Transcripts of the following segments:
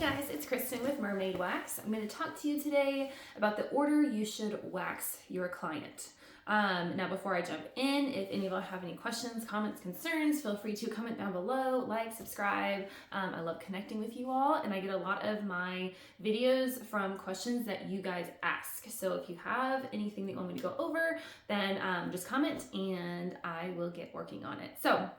guys, it's Kristen with Mermaid Wax. I'm going to talk to you today about the order you should wax your client. Now before I jump in, if any of y'all have any questions, comments, concerns, feel free to comment down below, like, subscribe. I love connecting with you all, and I get a lot of my videos from questions that you guys ask. So if you have anything that you want me to go over, then just comment and I will get working on it. So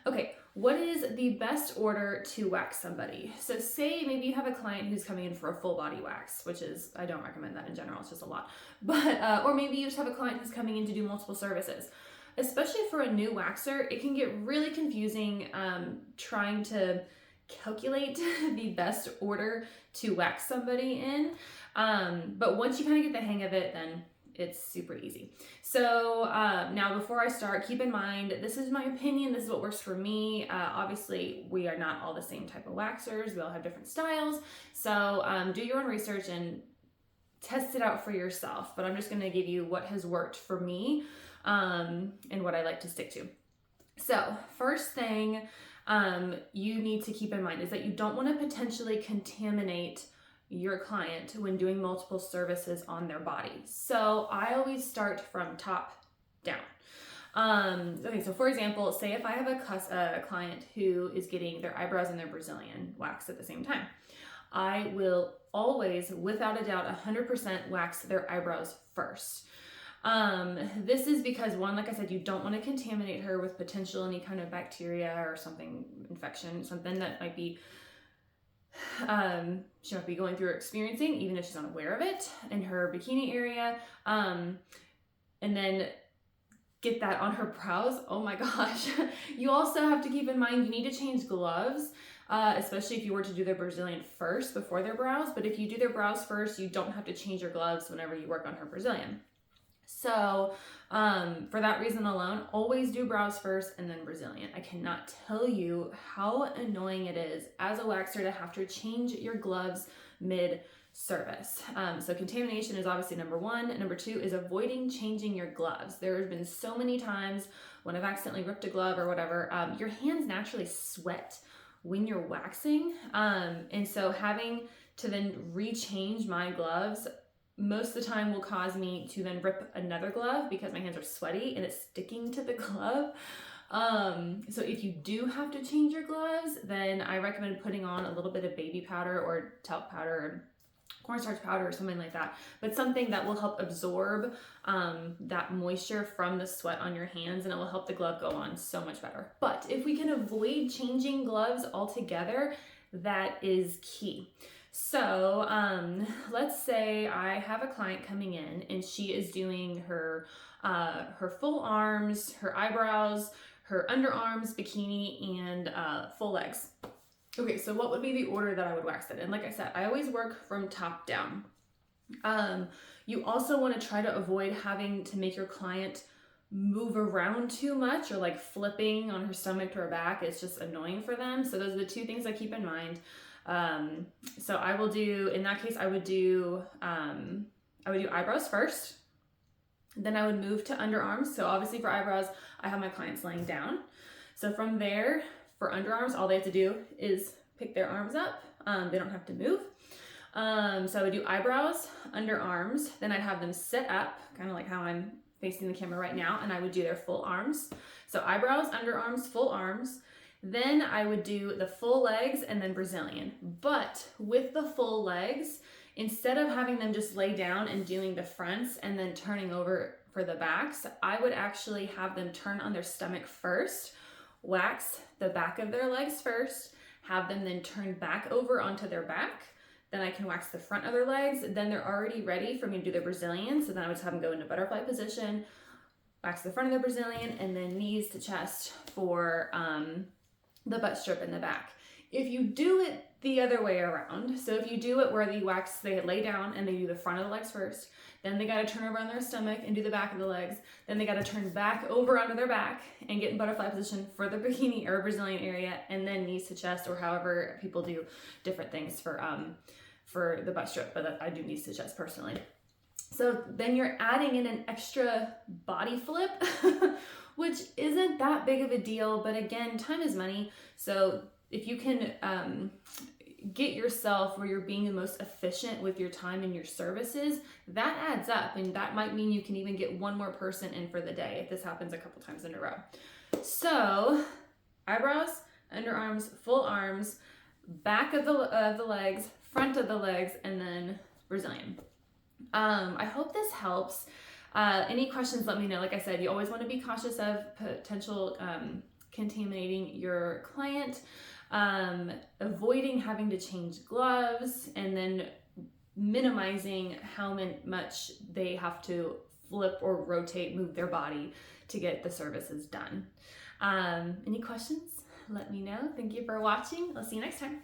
okay, what is the best order to wax somebody? So say maybe you have a client who's coming in for a full body wax, which is, I don't recommend that in general, it's just a lot. But, or maybe you just have a client who's coming in to do multiple services. Especially for a new waxer, it can get really confusing trying to calculate the best order to wax somebody in. But once you kind of get the hang of it, then it's super easy. So now before I start, keep in mind, this is my opinion, this is what works for me. Obviously, we are not all the same type of waxers. We all have different styles. So do your own research and test it out for yourself. But I'm just gonna give you what has worked for me and what I like to stick to. So first thing you need to keep in mind is that you don't wanna potentially contaminate your client when doing multiple services on their body. So I always start from top down. Okay, so for example, say if I have a client who is getting their eyebrows and their Brazilian wax at the same time, I will always, without a doubt, 100% wax their eyebrows first. This is because one, like I said, you don't want to contaminate her with potential any kind of bacteria or something, infection, something that might be she might be going through or experiencing, even if she's unaware of it, in her bikini area. And then get that on her brows. Oh my gosh. You also have to keep in mind you need to change gloves, especially if you were to do their Brazilian first before their brows. But if you do their brows first, you don't have to change your gloves whenever you work on her Brazilian. So for that reason alone, always do brows first and then Brazilian. I cannot tell you how annoying it is as a waxer to have to change your gloves mid-service. So contamination is obviously number one. Number two is avoiding changing your gloves. There have been so many times when I've accidentally ripped a glove or whatever, your hands naturally sweat when you're waxing. And so having to then rechange my gloves most of the time will cause me to then rip another glove because my hands are sweaty and it's sticking to the glove. So if you do have to change your gloves, then I recommend putting on a little bit of baby powder or talc powder or cornstarch powder or something like that, but something that will help absorb that moisture from the sweat on your hands, and it will help the glove go on so much better. But if we can avoid changing gloves altogether, that is key. So let's say I have a client coming in and she is doing her full arms, her eyebrows, her underarms, bikini, and full legs. Okay, so what would be the order that I would wax it in? Like I said, I always work from top down. You also want to try to avoid having to make your client move around too much or like flipping on her stomach to her back. It's just annoying for them. So those are the two things I keep in mind. So I will do, in that case, I would do eyebrows first, then I would move to underarms. So obviously for eyebrows, I have my clients laying down. So from there, for underarms, all they have to do is pick their arms up. They don't have to move. So I would do eyebrows, underarms, then I'd have them sit up, kind of like how I'm facing the camera right now, and I would do their full arms. So eyebrows, underarms, full arms. Then I would do the full legs and then Brazilian. But with the full legs, instead of having them just lay down and doing the fronts and then turning over for the backs, I would actually have them turn on their stomach first, wax the back of their legs first, have them then turn back over onto their back. Then I can wax the front of their legs. Then they're already ready for me to do their Brazilian. So then I would just have them go into butterfly position, wax the front of their Brazilian, and then knees to chest for the butt strip in the back. If you do it the other way around, so if you do it where they lay down and they do the front of the legs first, then they got to turn over on their stomach and do the back of the legs, then they got to turn back over onto their back and get in butterfly position for the bikini or Brazilian area, and then knees to chest, or however people do different things for the butt strip, but I do knees to chest personally. So then you're adding in an extra body flip, which isn't that big of a deal, but again, time is money. So if you can get yourself where you're being the most efficient with your time and your services, that adds up. And that might mean you can even get one more person in for the day if this happens a couple times in a row. So eyebrows, underarms, full arms, back of the legs, front of the legs, and then Brazilian. I hope this helps. Any questions, let me know. Like I said, you always want to be cautious of potential contaminating your client, avoiding having to change gloves, and then minimizing how much they have to flip or rotate, move their body to get the services done. Any questions? Let me know. Thank you for watching. I'll see you next time.